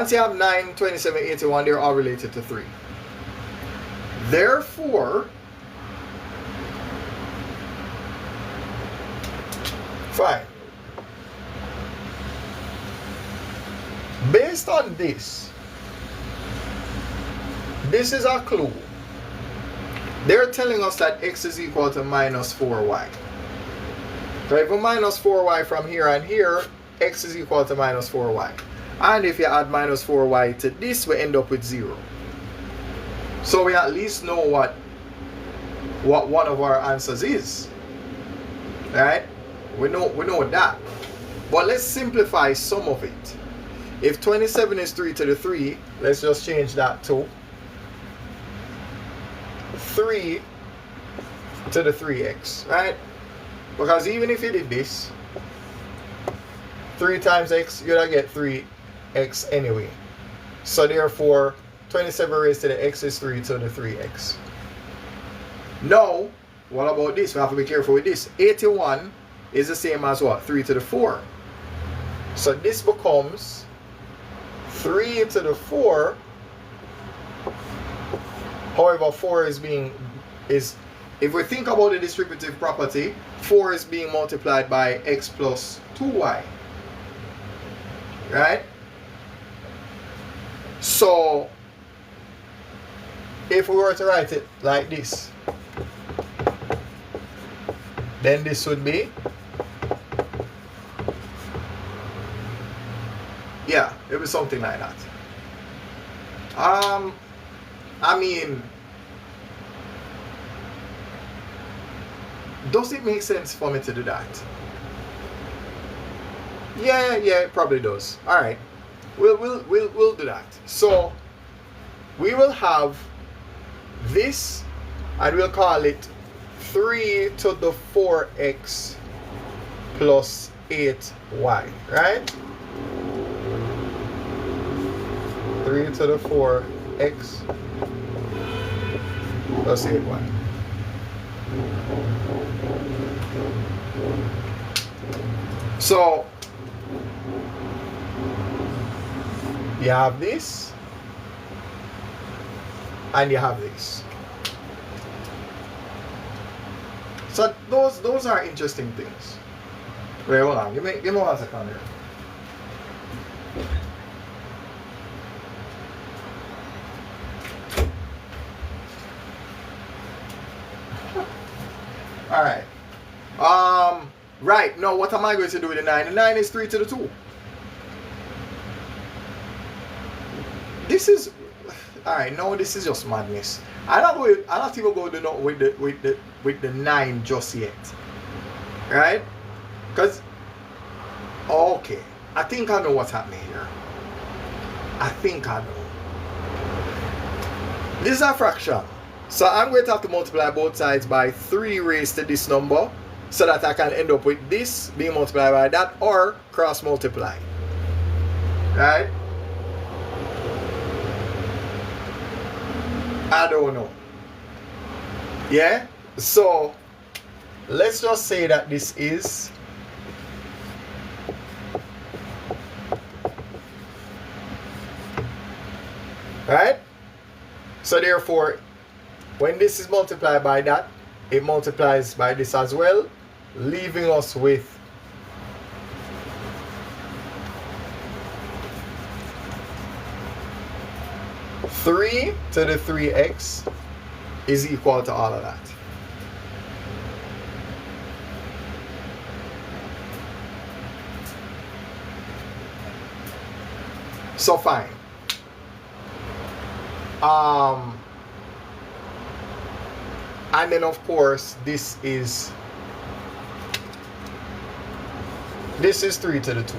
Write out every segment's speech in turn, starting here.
Once you have 9, 27, 81, they're all related to 3. Therefore, fine. Based on this is a clue. They're telling us that x is equal to minus 4y. So if we minus 4y from here and here, x is equal to minus 4y. And if you add minus 4y to this, we end up with 0. So we at least know what one of our answers is. Right? We know that. But let's simplify some of it. If 27 is 3 to the 3, let's just change that to 3 to the 3x, right? Because even if you did this, 3 times x, you're gonna get 3x anyway. So therefore, 27 raised to the x is 3 to the 3x. Now, what about this? We have to be careful with this. 81 is the same as what? 3 to the 4. So this becomes 3 to the 4. However, 4 is if we think about the distributive property, 4 is being multiplied by x plus 2y. Right? So, if we were to write it like this, then this would be, yeah, it was something like that. I mean, does it make sense for me to do that? Yeah, it probably does. All right, we'll do that. So we will have this, and we'll call it 3 to the 4x plus 8y, right? 3 to the 4x plus 8y. So you have this and you have this. So those are interesting things. Wait, hold on. Give me 1 second here. All right. Right. No, what am I going to do with the 9? The 9 is 3 to the 2. This is, all right. No, this is just madness. I'm not even going to know with the 9 just yet. Right? Because, okay, I think I know what's happening here. I think I know. This is a fraction. So I'm going to have to multiply both sides by 3 raised to this number, so that I can end up with this being multiplied by that, or cross multiply. Right? I don't know. Yeah? So let's just say that this is right? So therefore, when this is multiplied by that, it multiplies by this as well, leaving us with 3 to the 3x is equal to all of that. So fine. And then of course this is 3 to the 2.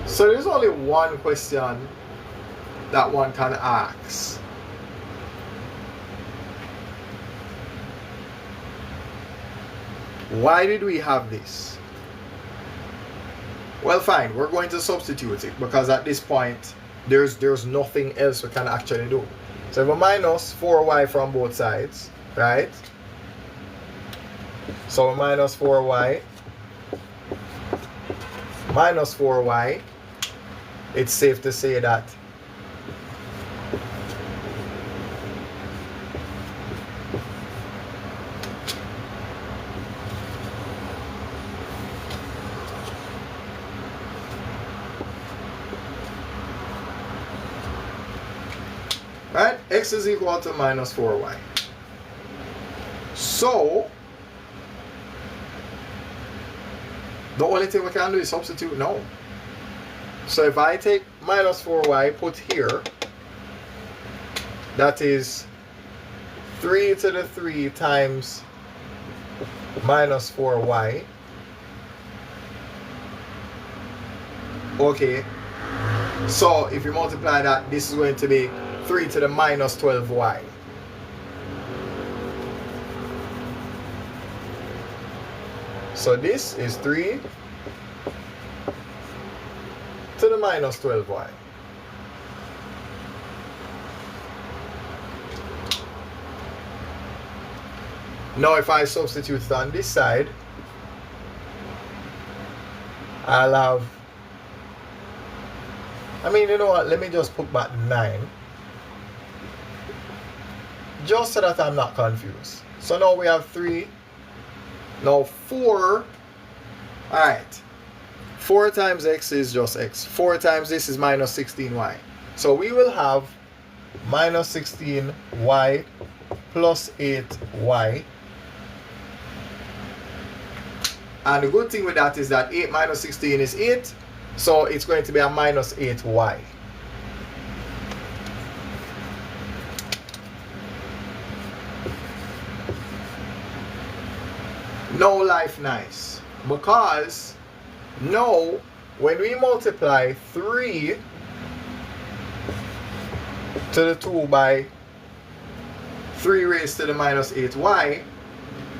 So there's only one question that one can ask. Why did we have this? Well, fine, we're going to substitute it because at this point there's nothing else we can actually do. So if we minus 4y from both sides, right? So minus 4y minus 4y, it's safe to say that right, x is equal to minus 4y. So the only thing we can do is substitute now. So if I take minus 4y, put here, that is 3 to the 3 times minus 4y. Okay, so if you multiply that, this is going to be 3 to the minus 12y. So this is 3 to the minus 12y. Now if I substitute it on this side, I'll have, you know what, let me just put back 9. Just so that I'm not confused. So now we have 3. Now 4, alright, 4 times x is just x. 4 times this is minus 16y. So we will have minus 16y plus 8y. And the good thing with that is that 8 minus 16 is 8. So it's going to be a minus 8y. No life nice, because now when we multiply 3 to the 2 by 3 raised to the minus 8y,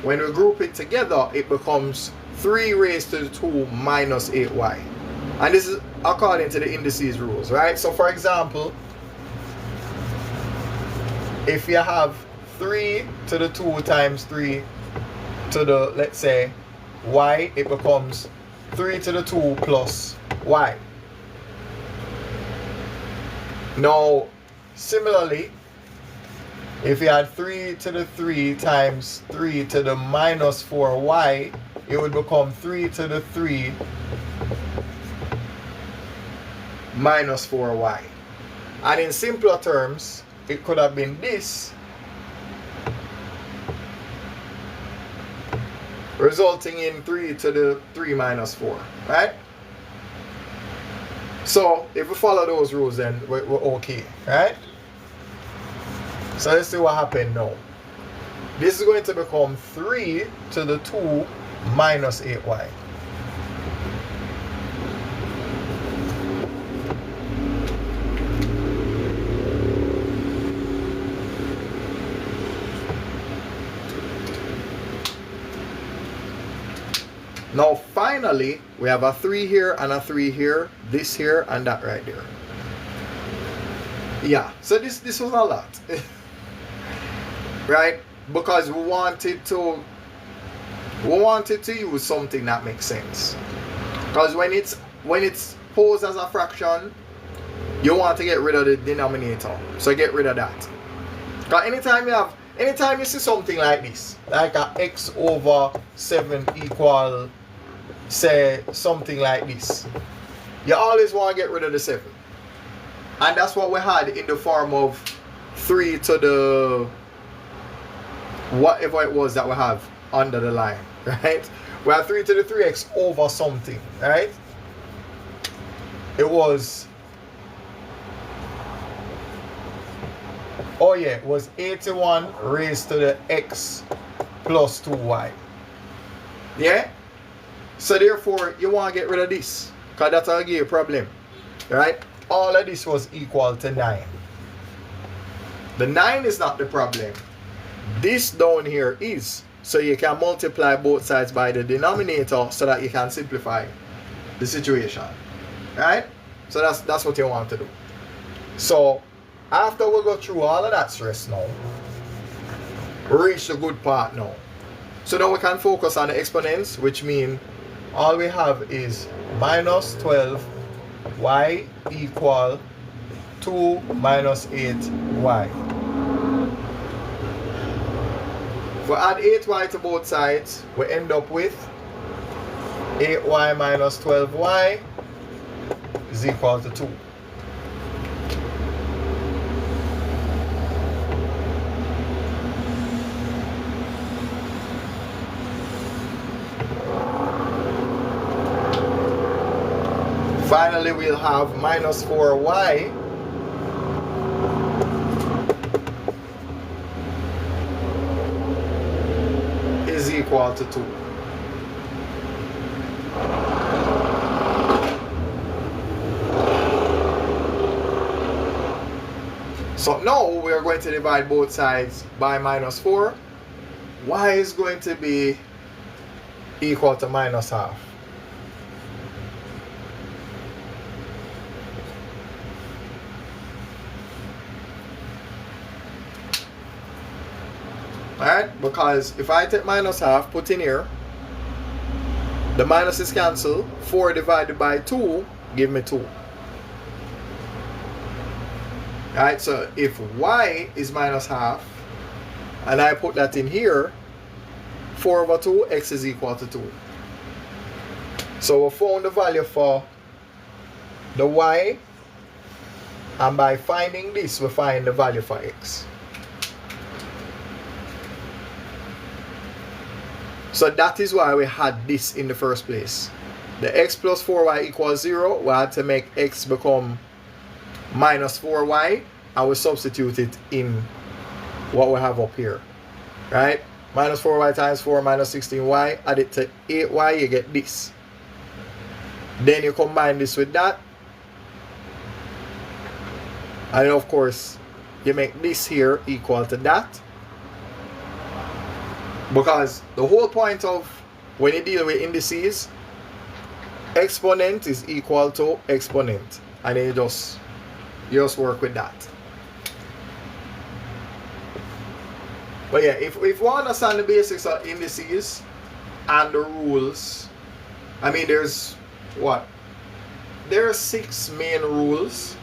when we group it together, it becomes 3 raised to the 2 minus 8y. And this is according to the indices rules, right? So for example, if you have 3 to the 2 times 3 to the, let's say, y, it becomes 3 to the 2 plus y. Now, similarly, if you had 3 to the 3 times 3 to the minus 4y, it would become 3 to the 3 minus 4y. And in simpler terms, it could have been this, resulting in 3 to the 3 minus 4, right? So if we follow those rules, then we're okay, right? So let's see what happened now. This is going to become 3 to the 2 minus 8y. Now finally, we have a 3 here and a 3 here, this here and that right there. Yeah, so this was a lot. Right? Because we wanted to use something that makes sense. Because when it's posed as a fraction, you want to get rid of the denominator. So get rid of that. Because anytime you see something like this, like a x over 7 equal, say, something like this, you always want to get rid of the 7. And that's what we had in the form of 3 to the whatever it was that we have under the line, right? We have 3 to the 3x over something, right? It was, oh yeah, it was 81 raised to the x plus 2y. Yeah? So therefore, you want to get rid of this, because that's going to give you a problem, right? All of this was equal to 9. The 9 is not the problem. This down here is. So you can multiply both sides by the denominator so that you can simplify the situation, right? So that's what you want to do. So after we go through all of that stress now, we reach the good part now. So now we can focus on the exponents, which mean all we have is minus 12y equal 2 minus 8y. If we add 8y to both sides, we end up with 8y minus 12y is equal to 2. Finally, we'll have minus 4y is equal to 2. So now we are going to divide both sides by minus 4. Y is going to be equal to minus half. Alright, because if I take minus half, put in here, the minus is cancelled. 4 divided by 2 give me 2. Alright, so if y is minus half, and I put that in here, 4 over 2, x is equal to 2. So we found the value for the y, and by finding this, we find the value for x. So that is why we had this in the first place. The x plus 4y equals 0. We had to make x become minus 4y, and we substitute it in what we have up here. Right? Minus 4y times 4 minus 16y. Add it to 8y, you get this. Then you combine this with that. And then of course, you make this here equal to that. Because the whole point of when you deal with indices, exponent is equal to exponent, and then you just work with that. But yeah, if we understand the basics of indices and the rules, I mean there's what? There are 6 main rules.